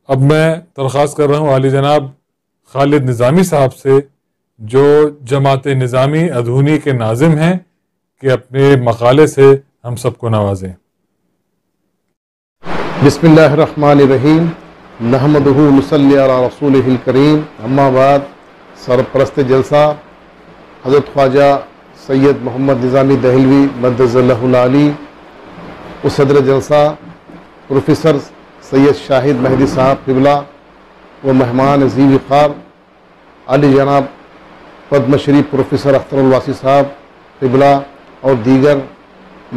اب میں درخواست کر رہا ہوں عالی جناب خالد نظامی صاحب سے، جو جماعت نظامی ادھونی کے ناظم ہیں، کہ اپنے مقالے سے ہم سب کو نوازیں۔ بسم اللہ الرحمن الرحیم، نحمدہ نصلی علی رسولہ الکریم، اما بعد۔ سرپرست جلسہ حضرت خواجہ سید محمد نظامی دہلوی مدد اللہ العلی، و صدر جلسہ پروفیسر سید شاہد مہدی صاحب قبلہ، و مہمان ذی وقار علی جناب پدم شری پروفیسر اختر الواسی صاحب قبلہ، اور دیگر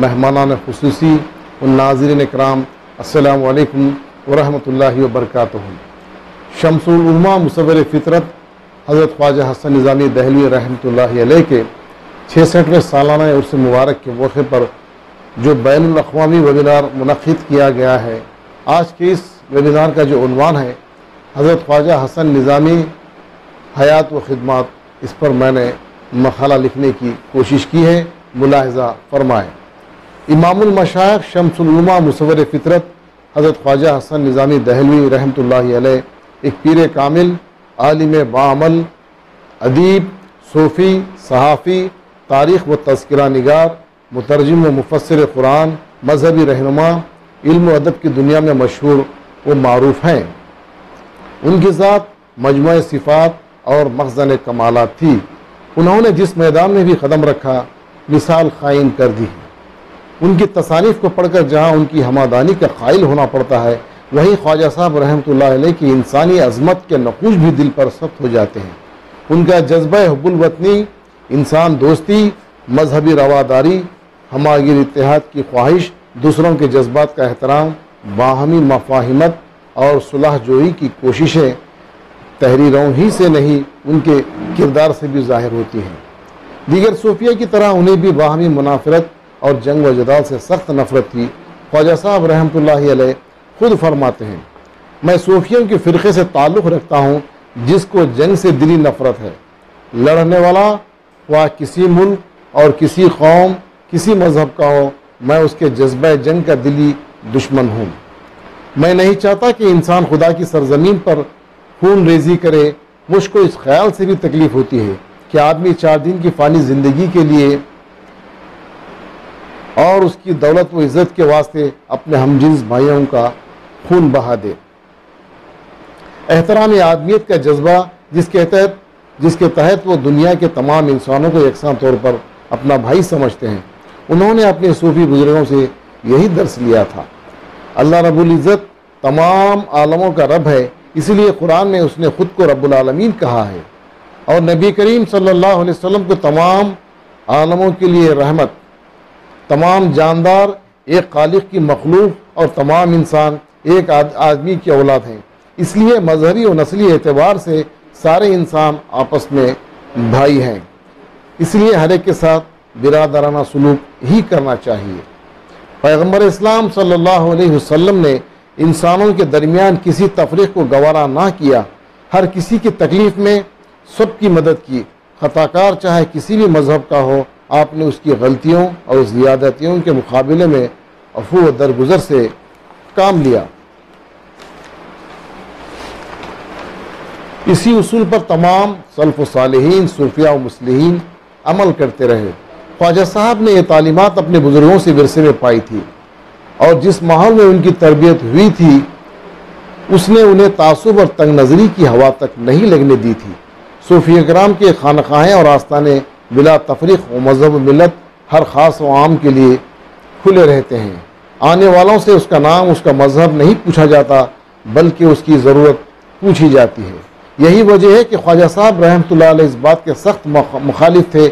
مہمانان خصوصی و ناظرین اکرام، السلام علیکم ورحمۃ اللہ وبرکاتہ۔ شمس العلماء مصور فطرت حضرت خواجہ حسن نظامی دہلوی رحمۃ اللہ علیہ کے 66ویں سالانہ عرس مبارک کے موقع پر جو بین الاقوامی ویبینار منعقد کیا گیا ہے، آج کے اس ویبینار کا جو عنوان ہے حضرت خواجہ حسن نظامی حیات و خدمات، اس پر میں نے مقالہ لکھنے کی کوشش کی ہے، ملاحظہ فرمائیں۔ امام المشائخ شمس العلماء مصور فطرت حضرت خواجہ حسن نظامی دہلوی رحمۃ اللہ علیہ ایک پیر کامل، عالم باعمل، ادیب، صوفی، صحافی، تاریخ و تذکرہ نگار، مترجم و مفسر قرآن، مذہبی رہنما، علم و ادب کی دنیا میں مشہور و معروف ہیں۔ ان کی ذات مجموعہ صفات اور مخزن کمالات تھی۔ انہوں نے جس میدان میں بھی قدم رکھا، مثال قائم کر دی ہے۔ ان کی تصانیف کو پڑھ کر جہاں ان کی ہمادانی کا قائل ہونا پڑتا ہے، وہیں خواجہ صاحب رحمۃ اللہ علیہ کی انسانی عظمت کے نقوش بھی دل پر سخت ہو جاتے ہیں۔ ان کا جذبہ حب الوطنی، انسان دوستی، مذہبی رواداری، ہماگیر اتحاد کی خواہش، دوسروں کے جذبات کا احترام، باہمی مفاہمت اور صلح جوئی کی کوششیں تحریروں ہی سے نہیں، ان کے کردار سے بھی ظاہر ہوتی ہیں۔ دیگر صوفیہ کی طرح انہیں بھی باہمی منافرت اور جنگ و جدال سے سخت نفرت تھی۔ خواجہ صاحب رحمۃ اللہ علیہ خود فرماتے ہیں، میں صوفیوں کے فرقے سے تعلق رکھتا ہوں جس کو جنگ سے دلی نفرت ہے۔ لڑنے والا خواہ کسی ملک اور کسی قوم، کسی مذہب کا ہو، میں اس کے جذبہ جنگ کا دلی دشمن ہوں۔ میں نہیں چاہتا کہ انسان خدا کی سرزمین پر خون ریزی کرے۔ مجھ کو اس خیال سے بھی تکلیف ہوتی ہے کہ آدمی 4 دن کی فانی زندگی کے لیے اور اس کی دولت و عزت کے واسطے اپنے ہمجنس بھائیوں کا خون بہا دے۔ احترام آدمیت کا جذبہ جس کے تحت وہ دنیا کے تمام انسانوں کو یکساں طور پر اپنا بھائی سمجھتے ہیں، انہوں نے اپنے صوفی بزرگوں سے یہی درس لیا تھا۔ اللہ رب العزت تمام عالموں کا رب ہے، اسی لیے قرآن میں اس نے خود کو رب العالمین کہا ہے، اور نبی کریم صلی اللہ علیہ وسلم کو تمام عالموں کے لیے رحمت۔ تمام جاندار ایک خالق کی مخلوق اور تمام انسان ایک آدمی کی اولاد ہیں، اس لیے مذہبی و نسلی اعتبار سے سارے انسان آپس میں بھائی ہیں، اس لیے ہر ایک کے ساتھ برادرانہ سلوک ہی کرنا چاہیے۔ پیغمبر اسلام صلی اللہ علیہ وسلم نے انسانوں کے درمیان کسی تفریق کو گوارا نہ کیا، ہر کسی کی تکلیف میں سب کی مدد کی۔ خطاکار چاہے کسی بھی مذہب کا ہو، آپ نے اس کی غلطیوں اور زیادتیوں کے مقابلے میں عفو و درگزر سے کام لیا۔ اسی اصول پر تمام سلف و صالحین، صوفیاء و مصلحین عمل کرتے رہے۔ خواجہ صاحب نے یہ تعلیمات اپنے بزرگوں سے ورثے میں پائی تھی، اور جس ماحول میں ان کی تربیت ہوئی تھی، اس نے انہیں تعصب اور تنگ نظری کی ہوا تک نہیں لگنے دی تھی۔ صوفیہ کرام کے خانقاہیں اور آستانے بلا تفریق و مذہب و ملت ہر خاص و عام کے لیے کھلے رہتے ہیں۔ آنے والوں سے اس کا نام، اس کا مذہب نہیں پوچھا جاتا، بلکہ اس کی ضرورت پوچھی جاتی ہے۔ یہی وجہ ہے کہ خواجہ صاحب رحمۃ اللہ علیہ اس بات کے سخت مخالف تھے،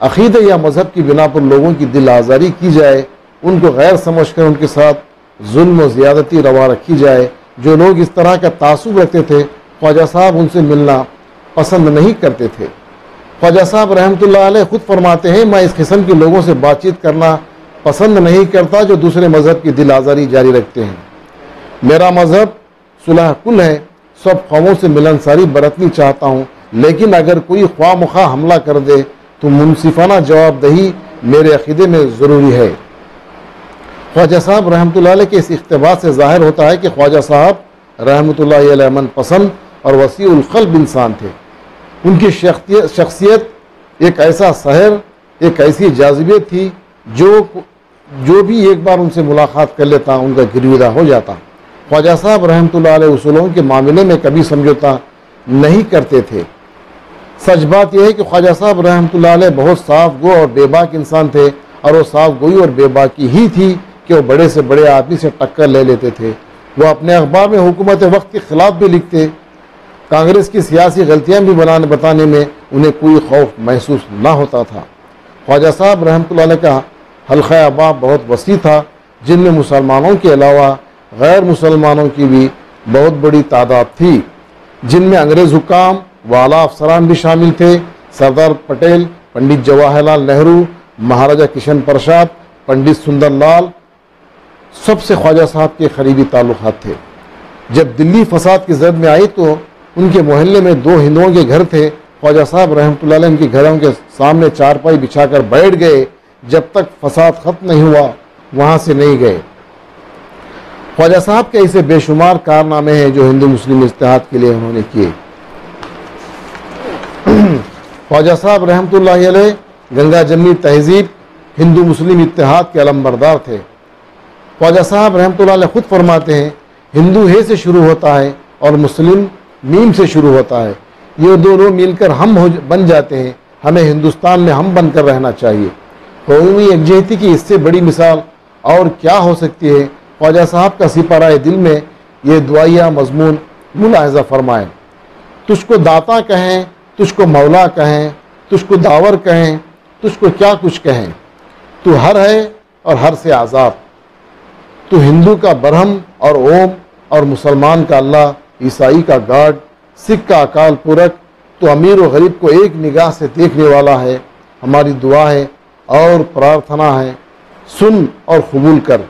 عقیدہ یا مذہب کی بنا پر لوگوں کی دل آزاری کی جائے، ان کو غیر سمجھ کر ان کے ساتھ ظلم و زیادتی روا رکھی جائے۔ جو لوگ اس طرح کا تعصب رکھتے تھے، خواجہ صاحب ان سے ملنا پسند نہیں کرتے تھے۔ خواجہ صاحب رحمۃ اللہ علیہ خود فرماتے ہیں، میں اس قسم کے لوگوں سے بات چیت کرنا پسند نہیں کرتا جو دوسرے مذہب کی دل آزاری جاری رکھتے ہیں۔ میرا مذہب صلح کل ہے، سب قوموں سے ملنساری برتنی چاہتا ہوں، لیکن اگر کوئی خواہ مخواہ حملہ کر دے تو منصفانہ جواب دہی میرے عقیدے میں ضروری ہے۔ خواجہ صاحب رحمۃ اللہ علیہ کے اس اقتباس سے ظاہر ہوتا ہے کہ خواجہ صاحب رحمۃ اللہ علیہ امن پسند اور وسیع القلب انسان تھے۔ ان کی شخصیت ایک ایسا سحر، ایک ایسی جاذبیت تھی جو بھی ایک بار ان سے ملاقات کر لیتا ان کا گرویدہ ہو جاتا۔ خواجہ صاحب رحمۃ اللہ علیہ اصولوں کے معاملے میں کبھی سمجھوتا نہیں کرتے تھے۔ سچ بات یہ ہے کہ خواجہ صاحب رحمۃ اللہ علیہ بہت صاف گو اور بے باک انسان تھے، اور وہ صاف گوئی اور بے باکی ہی تھی کہ وہ بڑے سے بڑے آدمی سے ٹکر لے لیتے تھے۔ وہ اپنے اخبار میں حکومت وقت کے خلاف بھی لکھتے، کانگریس کی سیاسی غلطیاں بھی بتانے میں انہیں کوئی خوف محسوس نہ ہوتا تھا۔ خواجہ صاحب رحمۃ اللہ علیہ کا حلقہ احباب بہت وسیع تھا، جن میں مسلمانوں کے علاوہ غیر مسلمانوں کی بھی بہت بڑی تعداد تھی، جن میں انگریز حکام و اعلیٰ افسران بھی شامل تھے۔ سردار پٹیل، پنڈت جواہر لال نہرو، مہاراجہ کشن پرساد، پنڈت سندر لال سب سے خواجہ صاحب کے قریبی تعلقات تھے۔ جب دلی فساد کی زد میں آئی تو ان کے محلے میں 2 ہندوؤں کے گھر تھے۔ خواجہ صاحب رحمۃ اللہ علیہ ان کے گھروں کے سامنے چارپائی بچھا کر بیٹھ گئے، جب تک فساد ختم نہیں ہوا وہاں سے نہیں گئے۔ خواجہ صاحب کے ایسے بے شمار کارنامے ہیں جو ہندو مسلم اتحاد کے لیے انہوں نے کیے۔ خواجہ صاحب رحمۃ اللہ علیہ گنگا جمنی تہذیب ہندو مسلم اتحاد کے علمبردار تھے۔ خواجہ صاحب رحمۃ اللہ علیہ خود فرماتے ہیں، ہندو ہے سے شروع ہوتا ہے اور مسلم میم سے شروع ہوتا ہے، یہ دونوں مل کر ہم بن جاتے ہیں، ہمیں ہندوستان میں ہم بن کر رہنا چاہیے۔ قومی یکجہتی کی اس سے بڑی مثال اور کیا ہو سکتی ہے؟ خواجہ صاحب کا سپارہ دل میں یہ دعائیہ مضمون ملاحظہ فرمائیں، تجھ کو داتا کہیں، تجھ کو مولا کہیں، تجھ کو داور کہیں، تجھ کو کیا کچھ کہیں، تو ہر ہے اور ہر سے آزاد، تو ہندو کا برہم اور اوم اور مسلمان کا اللہ، عیسائی کا گاڈ، سکھ کا اکال پورک، تو امیر و غریب کو ایک نگاہ سے دیکھنے والا ہے۔ ہماری دعا ہے اور پرارتھنا ہے، سن اور قبول کر۔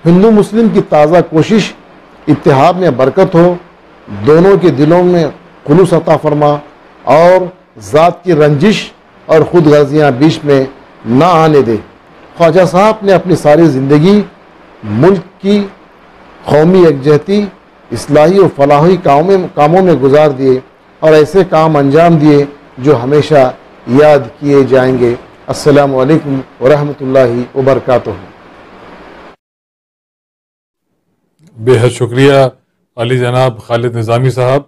ہندو مسلم کی تازہ کوشش اتحاد میں برکت ہو، دونوں کے دلوں میں خلوص عطا فرما، اور ذات کی رنجش اور خود غرضیاں بیچ میں نہ آنے دے۔ خواجہ صاحب نے اپنی ساری زندگی ملک کی قومی یکجہتی، اصلاحی و فلاحی کاموں میں گزار دیے، اور ایسے کام انجام دیے جو ہمیشہ یاد کیے جائیں گے۔ السلام علیکم ورحمۃ اللہ وبرکاتہ۔ بے حد شکریہ علی جناب خالد نظامی صاحب۔